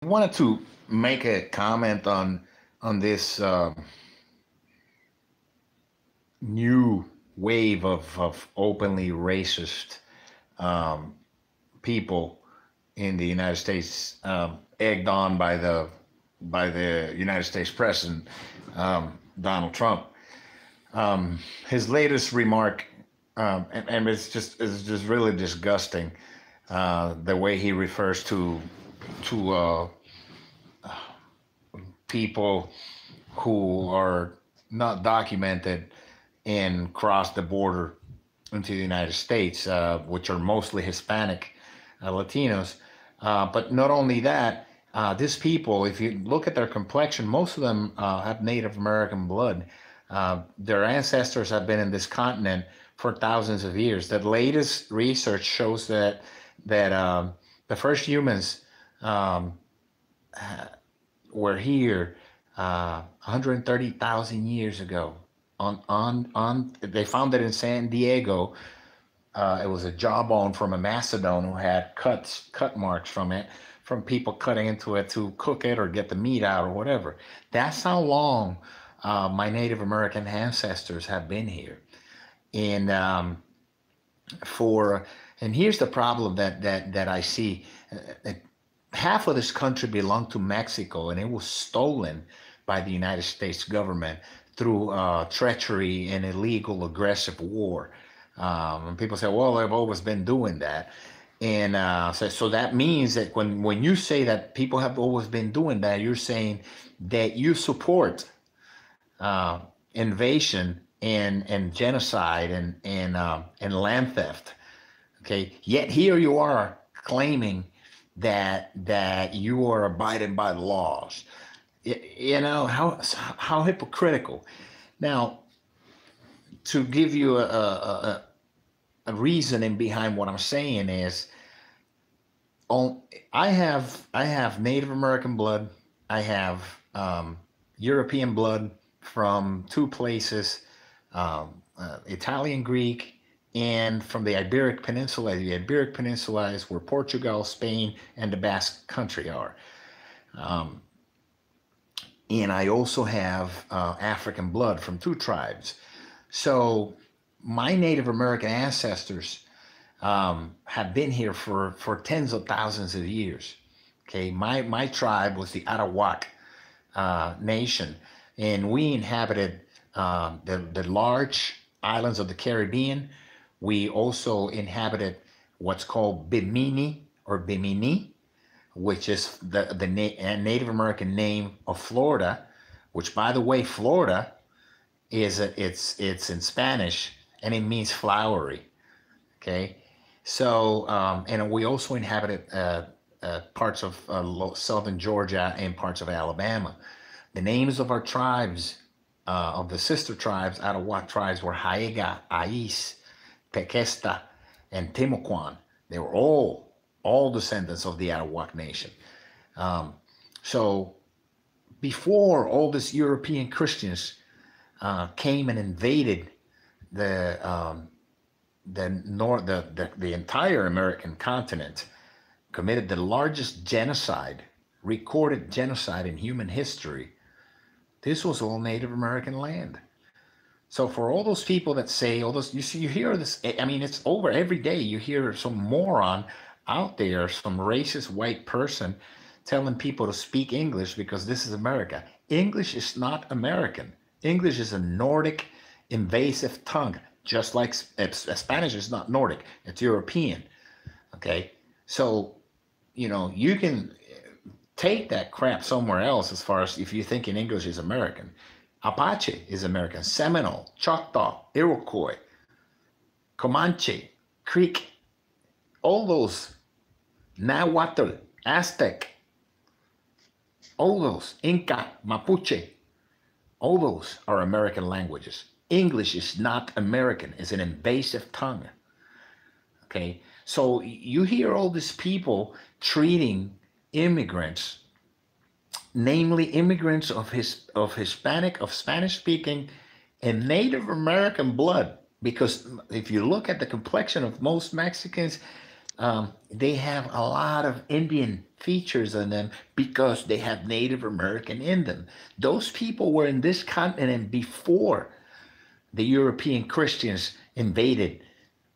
I wanted to make a comment on this new wave of openly racist people in the United States, egged on by the United States President Donald Trump. His latest remark, and it's just really disgusting, the way he refers to people who are not documented and cross the border into the United States, which are mostly Hispanic Latinos. But not only that, these people, if you look at their complexion, most of them have Native American blood. Their ancestors have been in this continent for thousands of years. The latest research shows that the first humans um, were here 130,000 years ago. On they found it in San Diego. It was a jawbone from a mastodon who had cut marks from it, from people cutting into it to cook it or get the meat out or whatever. That's how long my Native American ancestors have been here. And for and here's the problem that I see. Uh, Half of this country belonged to Mexico, and it was stolen by the United States government through treachery and illegal aggressive war. And people say, well, they've always been doing that. And so that means that when you say that people have always been doing that, you're saying that you support uh, invasion and genocide and land theft. Okay, yet here you are claiming that you are abiding by the laws. You know how hypocritical. Now, to give you a reasoning behind what I'm saying is, on I have Native American blood. I have European blood from two places, Italian Greek, and from the Iberic Peninsula. The Iberic Peninsula is where Portugal, Spain, and the Basque Country are. Um, and I also have African blood from two tribes. So my Native American ancestors have been here for tens of thousands of years. Okay, my tribe was the Arawak nation, and we inhabited the large islands of the Caribbean. We also inhabited what's called Bimini or Bimini, which is the Native American name of Florida, which, by the way, Florida it's in Spanish and it means flowery. Okay, so and we also inhabited parts of southern Georgia and parts of Alabama. The names of our tribes, of the sister tribes, Arawak tribes, were Haiga, Ais, Tequesta, and Timucuan. They were all descendants of the Arawak nation. Um, so before all these European Christians came and invaded the the entire American continent, committed the largest genocide, recorded genocide in human history. This was all Native American land. So for all those people that say all those, you see, you hear this. I mean, it's over every day. You hear some moron out there, some racist white person, telling people to speak English because this is America. English is not American. English is a Nordic invasive tongue, just like Spanish is not Nordic. It's European. Okay, so you can take that crap somewhere else as far as if you think in English is American. Apache is American. Seminole, Choctaw, Iroquois, Comanche, Creek, all those, Nahuatl, Aztec, all those, Inca, Mapuche, all those are American languages. English is not American, it's an invasive tongue. Okay, so you hear all these people treating immigrants, namely immigrants of Hispanic, of Spanish speaking, and Native American blood. Because if you look at the complexion of most Mexicans, they have a lot of Indian features in them because they have Native American in them. Those people were in this continent before the European Christians invaded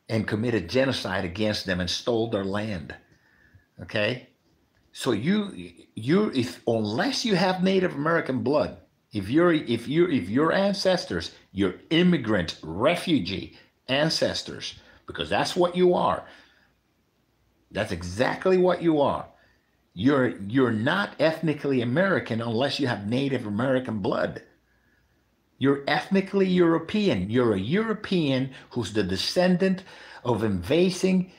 and committed genocide against them and stole their land. Okay, so if unless you have Native American blood, if your ancestors, your immigrant refugee ancestors, because that's what you are. That's exactly what you are. You're not ethnically American unless you have Native American blood. You're ethnically European. You're a European who's the descendant of invading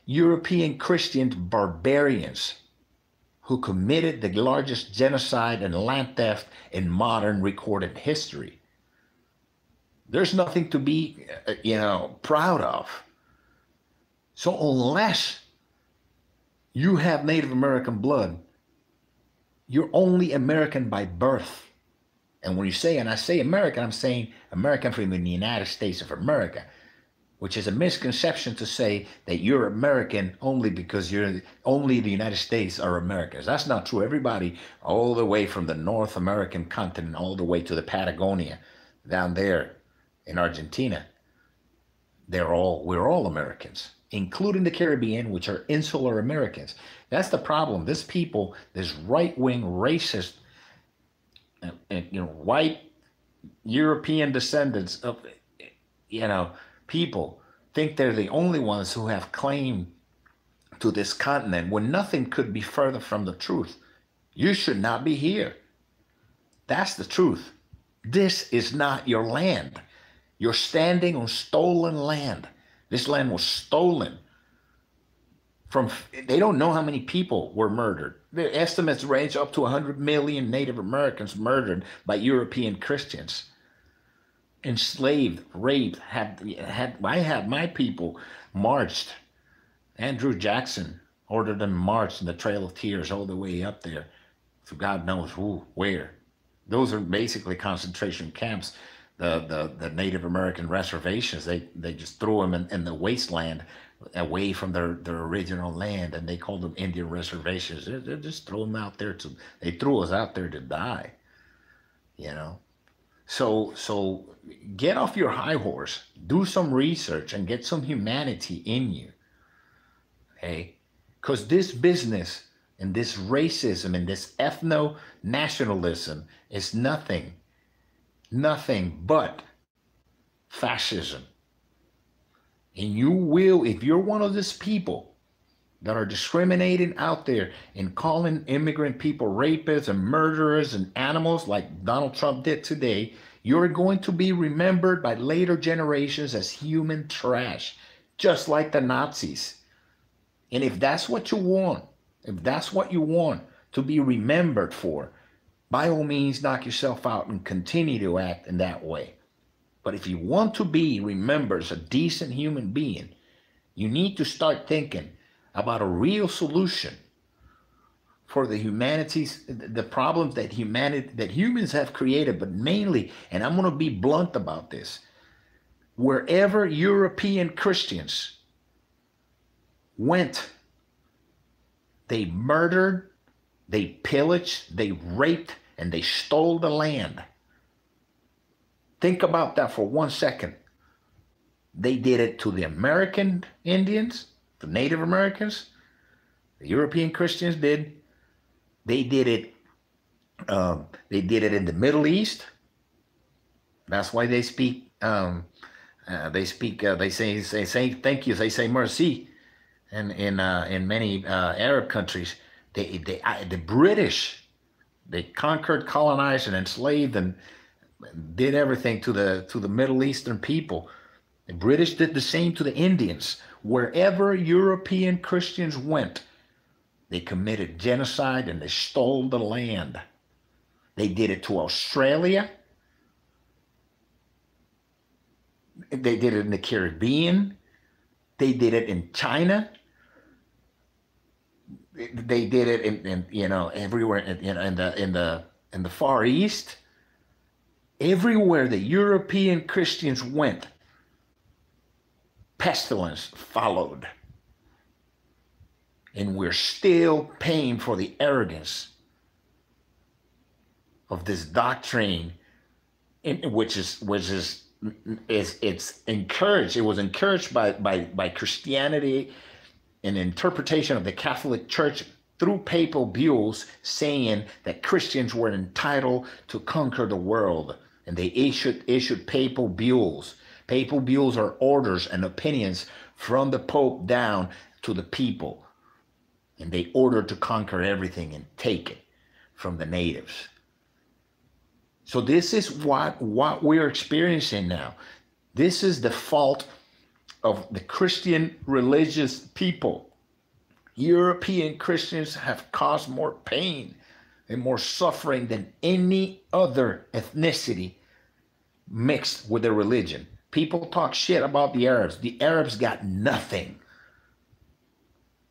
European Christian barbarians who committed the largest genocide and land theft in modern recorded history. There's nothing to be, proud of. So unless you have Native American blood, you're only American by birth. And when I say American, I'm saying American from the United States of America, which is a misconception to say that you're American only because only the United States are Americans. That's not true. Everybody all the way from the North American continent all the way to the Patagonia down there in Argentina, we're all Americans, including the Caribbean, which are insular Americans. That's the problem. This right-wing racist, white European descendants of, people think they're the only ones who have claim to this continent when nothing could be further from the truth. You should not be here. That's the truth. This is not your land. You're standing on stolen land. This land was stolen they don't know how many people were murdered. The estimates range up to 100 million Native Americans murdered by European Christians. Enslaved, raped, I had my people marched. Andrew Jackson ordered them marched in the Trail of Tears all the way up there. So God knows where. Those are basically concentration camps. The Native American reservations, they just threw them in the wasteland away from their original land, and they called them Indian reservations. They just threw them out there they threw us out there to die, So get off your high horse, do some research, and get some humanity in you, okay? Because this business and this racism and this ethno-nationalism is nothing but fascism. And you will, if you're one of these people that are discriminating out there and calling immigrant people rapists and murderers and animals like Donald Trump did today, you're going to be remembered by later generations as human trash, just like the Nazis. And if that's what you want, to be remembered for, by all means, knock yourself out and continue to act in that way. But if you want to be remembered as a decent human being, you need to start thinking about a real solution for the problems that humans have created, but mainly, and I'm going to be blunt about this, wherever European Christians went, they murdered, they pillaged, they raped, and they stole the land. Think about that for 1 second. They did it to the American Indians, the Native Americans. The European Christians did. They did it. They did it in the Middle East. That's why they speak. They say thank you. They say merci. And in many Arab countries, the British, they conquered, colonized, and enslaved, and did everything to the Middle Eastern people. The British did the same to the Indians. Wherever European Christians went, they committed genocide and they stole the land. They did it to Australia. They did it in the Caribbean. They did it in China. They did it in everywhere in the Far East. Everywhere the European Christians went, pestilence followed. And we're still paying for the arrogance of this doctrine, which is it's encouraged. It was encouraged by Christianity, an interpretation of the Catholic Church through papal bulls, saying that Christians were entitled to conquer the world, and they issued papal bulls. Papal bulls are orders and opinions from the Pope down to the people, and they order to conquer everything and take it from the natives. So this is what we're experiencing now. This is the fault of the Christian religious people. European Christians have caused more pain and more suffering than any other ethnicity mixed with their religion. People talk shit about the Arabs. The Arabs got nothing.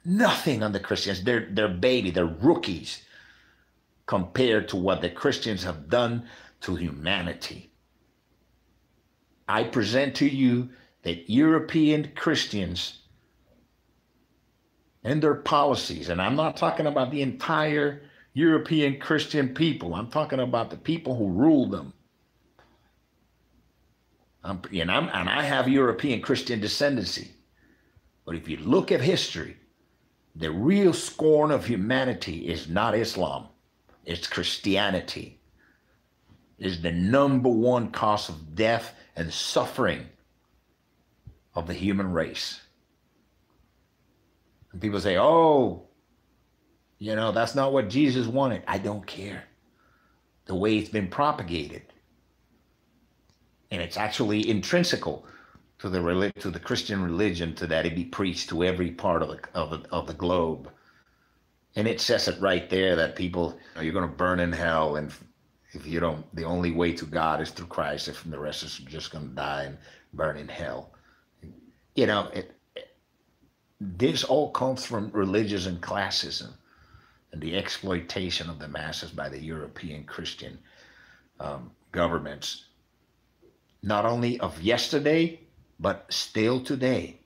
Nothing on the Christians. They're baby, they're rookies compared to what the Christians have done to humanity. I present to you that European Christians and their policies, and I'm not talking about the entire European Christian people, I'm talking about the people who rule them. And I have European Christian descendancy. But if you look at history, the real scorn of humanity is not Islam, it's Christianity. Is the number one cause of death and suffering of the human race. And people say, oh, that's not what Jesus wanted. I don't care. The way it's been propagated. And it's actually intrinsical to the Christian religion, to that it be preached to every part of the globe. And it says it right there that people, you're going to burn in hell, and if you don't, the only way to God is through Christ. If the rest is just going to die and burn in hell. This all comes from religious and classism and the exploitation of the masses by the European Christian governments, not only of yesterday, but still today,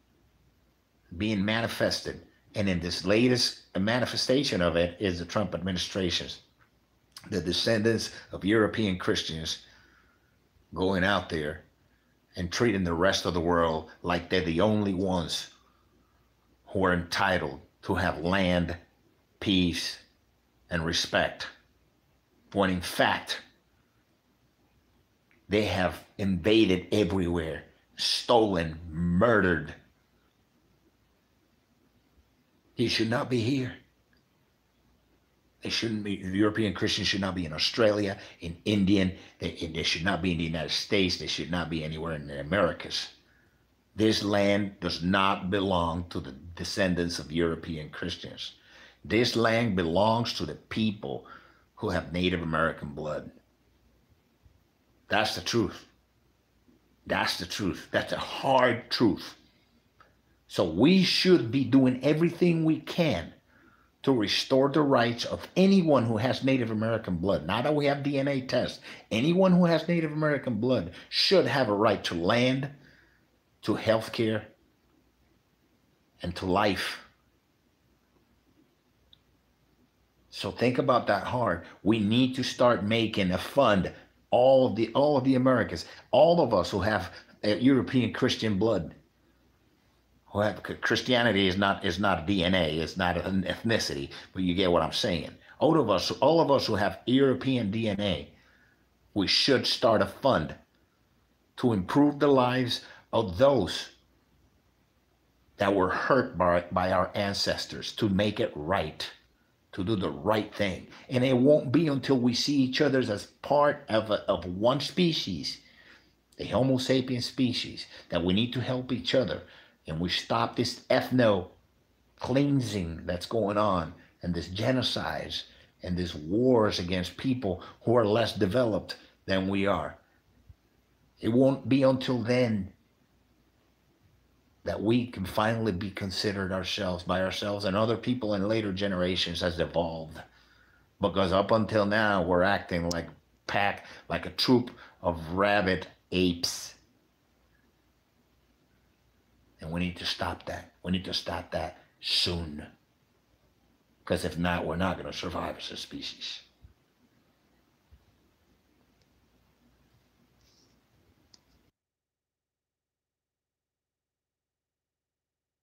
being manifested. And in this latest manifestation of it is the Trump administration's, the descendants of European Christians going out there and treating the rest of the world like they're the only ones who are entitled to have land, peace, and respect, when in fact they have invaded everywhere, stolen, murdered. He should not be here. They shouldn't be. The European Christians should not be in Australia, in India. They should not be in the United States. They should not be anywhere in the Americas. This land does not belong to the descendants of European Christians. This land belongs to the people who have Native American blood. That's the truth. That's the truth. That's a hard truth. So we should be doing everything we can to restore the rights of anyone who has Native American blood. Now that we have DNA tests, anyone who has Native American blood should have a right to land, to health care, and to life. So think about that hard. We need to start making a fund, all of the Americans, all of us who have European Christian blood. Christianity is not DNA, it's not an ethnicity, but you get what I'm saying. All of us who have European DNA, we should start a fund to improve the lives of those that were hurt by our ancestors, to make it right, to do the right thing. And it won't be until we see each other as part of one species, the Homo sapiens species, that we need to help each other. And we stop this ethno-cleansing that's going on, and this genocides and these wars against people who are less developed than we are. It won't be until then that we can finally be considered by ourselves and other people in later generations as evolved. Because up until now, we're acting like a troop of rabid apes. And we need to stop that. We need to stop that soon. because if not, we're not going to survive as a species.